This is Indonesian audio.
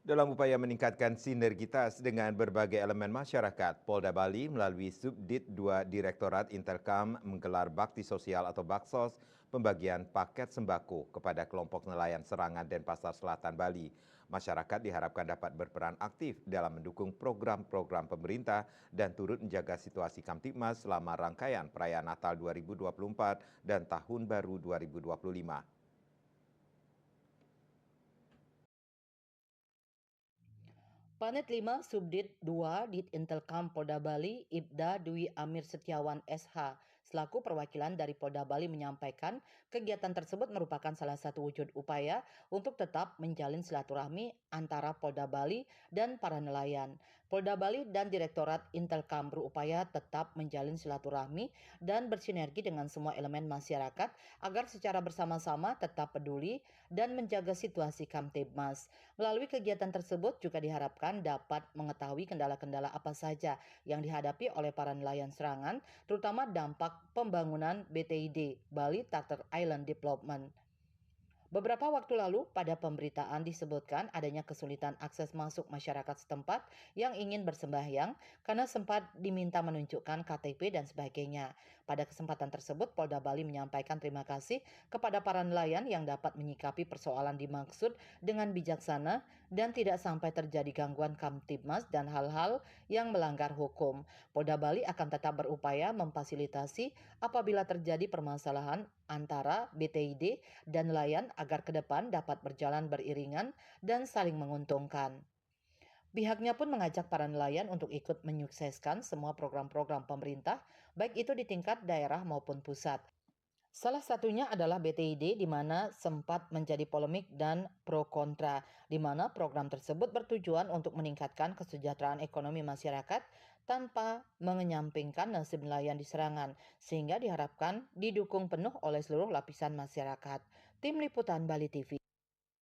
Dalam upaya meningkatkan sinergitas dengan berbagai elemen masyarakat, Polda Bali melalui Subdit 2 Direktorat Intelkam menggelar bakti sosial atau baksos pembagian paket sembako kepada kelompok nelayan Serangan Denpasar Selatan Bali. Masyarakat diharapkan dapat berperan aktif dalam mendukung program-program pemerintah dan turut menjaga situasi Kamtibmas selama rangkaian perayaan Natal 2024 dan Tahun Baru 2025. Panit 5 Subdit 2 Ditintelkam Polda Bali Ibda Dwi Amir Setiawan SH selaku perwakilan dari Polda Bali menyampaikan kegiatan tersebut merupakan salah satu wujud upaya untuk tetap menjalin silaturahmi antara Polda Bali dan para nelayan. Polda Bali dan Direktorat Intelkam berupaya tetap menjalin silaturahmi dan bersinergi dengan semua elemen masyarakat agar secara bersama-sama tetap peduli dan menjaga situasi Kamtibmas. Melalui kegiatan tersebut juga diharapkan dapat mengetahui kendala-kendala apa saja yang dihadapi oleh para nelayan Serangan, terutama dampak pembangunan BTID, Bali Tartar Island Development. Beberapa waktu lalu, pada pemberitaan disebutkan adanya kesulitan akses masuk masyarakat setempat yang ingin bersembahyang karena sempat diminta menunjukkan KTP dan sebagainya. Pada kesempatan tersebut, Polda Bali menyampaikan terima kasih kepada para nelayan yang dapat menyikapi persoalan dimaksud dengan bijaksana dan tidak sampai terjadi gangguan Kamtibmas dan hal-hal yang melanggar hukum. Polda Bali akan tetap berupaya memfasilitasi apabila terjadi permasalahan antara BTID dan nelayan agar ke depan dapat berjalan beriringan dan saling menguntungkan. Pihaknya pun mengajak para nelayan untuk ikut menyukseskan semua program-program pemerintah, baik itu di tingkat daerah maupun pusat. Salah satunya adalah BTID di mana sempat menjadi polemik dan pro kontra, di mana program tersebut bertujuan untuk meningkatkan kesejahteraan ekonomi masyarakat tanpa mengenyampingkan nasib nelayan di Serangan, sehingga diharapkan didukung penuh oleh seluruh lapisan masyarakat. Tim Liputan Bali TV.